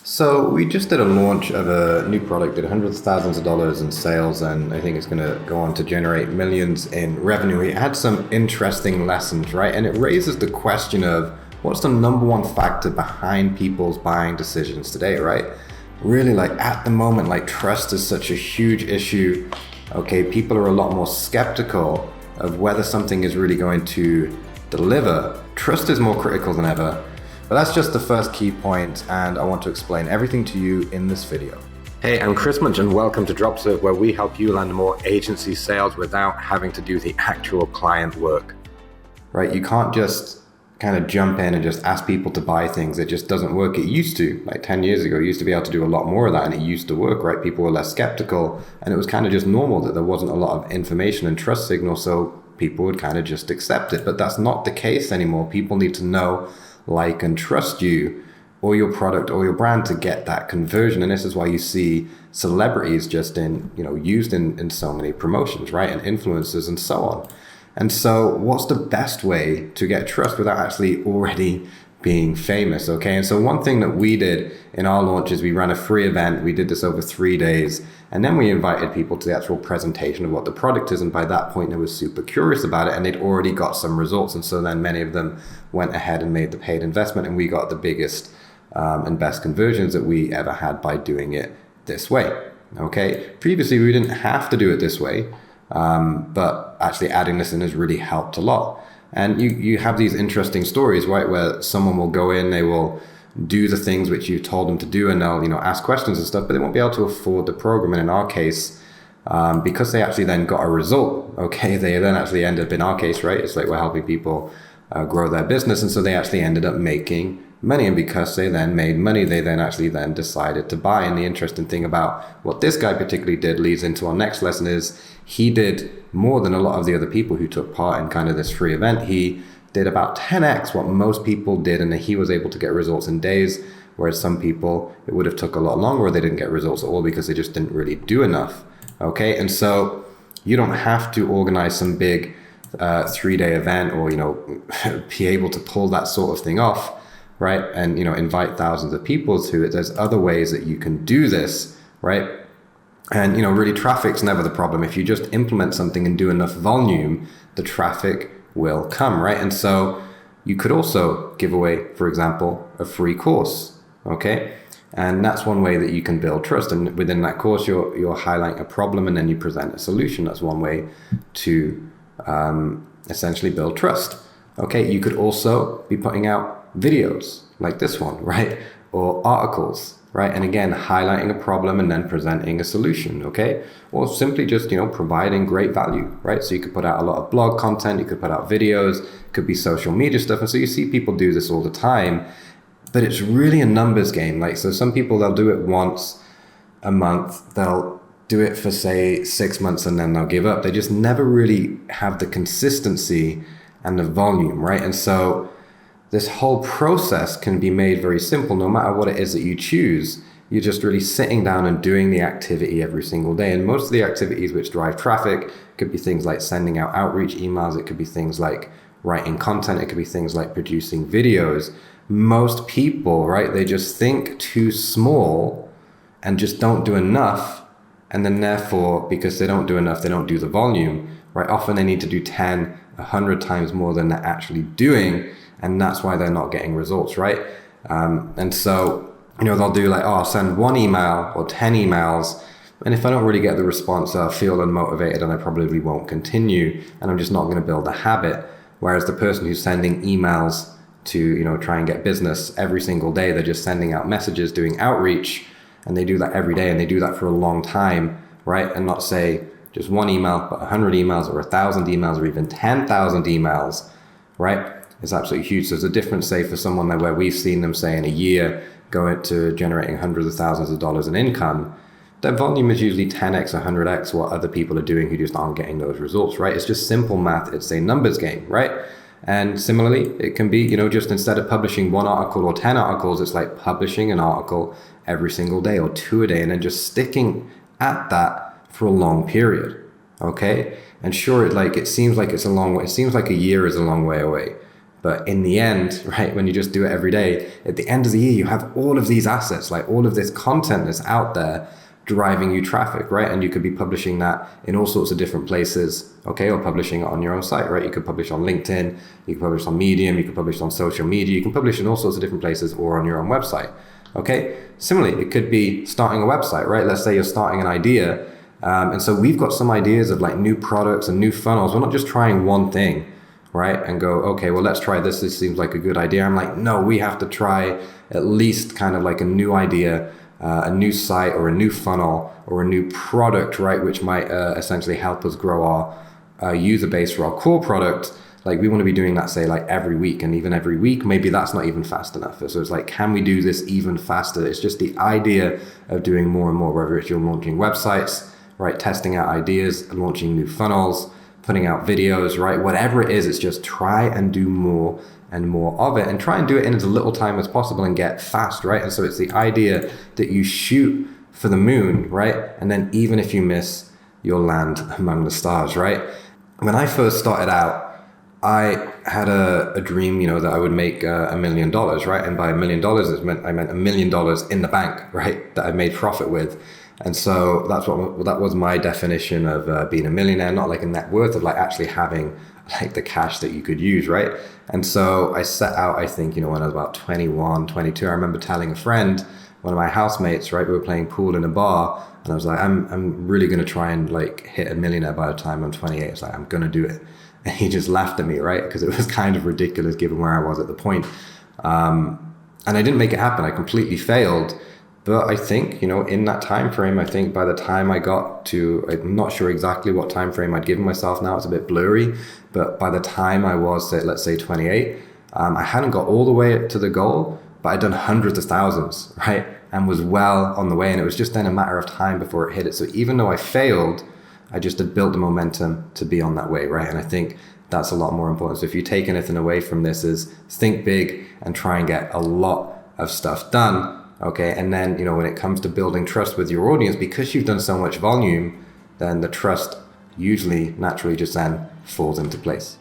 So we just did a launch of a new product, did hundreds of thousands of dollars in sales, and I think it's going to go on to generate millions in revenue. It had some interesting lessons, right? And it raises the question of what's the number one factor behind people's buying decisions today, right? Really, like at the moment, like trust is such a huge issue. Okay, people are a lot more skeptical of whether something is really going to deliver. Trust is more critical than ever. But that's just the first key point, and I want to explain everything to you in this video. Hey, I'm Chris Munch, and welcome to DropServe, where we help you land more agency sales without having to do the actual client work. Right? You can't just kind of jump in and just ask people to buy things. It just doesn't work. It used to, like 10 years ago, you used to be able to do a lot more of that, and it used to work, right? People were less skeptical, and it was kind of just normal that there wasn't a lot of information and trust signal, so people would kind of just accept it. But that's not the case anymore. People need to know, like, and trust you or your product or your brand to get that conversion. And this is why you see celebrities just used in so many promotions, right? And influencers and so on. And so what's the best way to get trust without actually already being famous? Okay. And so one thing that we did in our launch is we ran a free event. We did this over 3 days. And then we invited people to the actual presentation of what the product is. And by that point, they were super curious about it, and they'd already got some results. And so then many of them went ahead and made the paid investment. And we got the biggest and best conversions that we ever had by doing it this way. Okay. Previously, we didn't have to do it this way. But actually adding this in has really helped a lot. And you have these interesting stories, right, where someone will go in, they will do the things which you told them to do, and they'll ask questions and stuff, but they won't be able to afford the program. And in our case, because they actually then got a result, okay, they then actually end up, in our case, right, it's like we're helping people grow their business, and so they actually ended up making money. And because they then made money, they then actually then decided to buy. And the interesting thing about what this guy particularly did leads into our next lesson is he did more than a lot of the other people who took part in kind of this free event. He did about 10x what most people did, and he was able to get results in days, whereas some people, it would have took a lot longer, or they didn't get results at all because they just didn't really do enough. Okay, and so you don't have to organize some big 3-day event or be able to pull that sort of thing off, right? And invite thousands of people to it. There's other ways that you can do this, right? And really, traffic's never the problem. If you just implement something and do enough volume, the traffic will come, right? And so you could also give away, for example, a free course, okay? And that's one way that you can build trust. And within that course, you're highlighting a problem, and then you present a solution. That's one way to essentially build trust. Okay, you could also be putting out videos like this one, right? Or articles, right? And again, highlighting a problem and then presenting a solution, okay? Or simply just, providing great value, right? So you could put out a lot of blog content, you could put out videos, it could be social media stuff. And so you see people do this all the time, but it's really a numbers game. Like, so some people, they'll do it once a month, they'll do it for say 6 months, and then they'll give up. They just never really have the consistency and the volume, right? And so this whole process can be made very simple. No matter what it is that you choose, you're just really sitting down and doing the activity every single day. And most of the activities which drive traffic could be things like sending out outreach emails. It could be things like writing content. It could be things like producing videos. Most people, right, they just think too small and just don't do enough. And then therefore, because they don't do enough, they don't do the volume, right? Often they need to do 10, 100 times more than they're actually doing. And that's why they're not getting results, right? And so, they'll do like, I'll send 1 email or 10 emails. And if I don't really get the response, I'll feel unmotivated, and I probably won't continue. And I'm just not going to build a habit. Whereas the person who's sending emails to, try and get business every single day, they're just sending out messages, doing outreach, and they do that every day, and they do that for a long time, right? And not say just 1 email, but 100 emails or 1,000 emails or even 10,000 emails, right? It's absolutely huge. So there's a difference, say, for someone where we've seen them, say, in a year go into generating hundreds of thousands of dollars in income. Their volume is usually 10x, 100x what other people are doing who just aren't getting those results, right? It's just simple math. It's a numbers game, right? And similarly, it can be, just instead of publishing 1 article or 10 articles, it's like publishing an article every single day or 2 a day, and then just sticking at that for a long period, okay? And sure, it seems like it's a long way. It seems like a year is a long way away. But in the end, right, when you just do it every day, at the end of the year, you have all of these assets, like all of this content that's out there driving you traffic, right? And you could be publishing that in all sorts of different places, okay? Or publishing it on your own site, right? You could publish on LinkedIn, you can publish on Medium, you can publish on social media, you can publish in all sorts of different places or on your own website, okay? Similarly, it could be starting a website, right? Let's say you're starting an idea. And so we've got some ideas of like new products and new funnels. We're not just trying one thing, right? And go, okay, well, let's try this. This seems like a good idea. I'm like, no, we have to try at least kind of like a new idea, a new site or a new funnel or a new product, right? Which might essentially help us grow our user base for our core product. Like we want to be doing that, say, like every week, and even every week, maybe that's not even fast enough. So it's like, can we do this even faster? It's just the idea of doing more and more, whether it's you're launching websites, right? Testing out ideas, launching new funnels, putting out videos, right? Whatever it is, it's just try and do more and more of it, and try and do it in as little time as possible and get fast, right? And so it's the idea that you shoot for the moon, right? And then even if you miss, you'll land among the stars, right? When I first started out, I had a dream, you know, that I would make $1 million, right? And by $1 million, I meant $1 million in the bank, right? That I made profit with. And so that was my definition of being a millionaire, not like a net worth, of like actually having like the cash that you could use, right? And so I set out, I think, you know, when I was about 21, 22, I remember telling a friend, one of my housemates, right, we were playing pool in a bar, and I was like, I'm really going to try and like hit $1 millionaire by the time I'm 28. It's like, I'm going to do it. And he just laughed at me, right? Because it was kind of ridiculous given where I was at the point. And I didn't make it happen. I completely failed. But I think, you know, in that time frame, I think by the time I got to, I'm not sure exactly what time frame I'd given myself now, it's a bit blurry, but by the time I was, let's say 28, I hadn't got all the way to the goal, but I'd done hundreds of thousands, right? And was well on the way. And it was just then a matter of time before it hit it. So even though I failed, I just had built the momentum to be on that way, right? And I think that's a lot more important. So if you take anything away from this, is think big and try and get a lot of stuff done. Okay, and then, you know, when it comes to building trust with your audience, because you've done so much volume, then the trust usually naturally just then falls into place.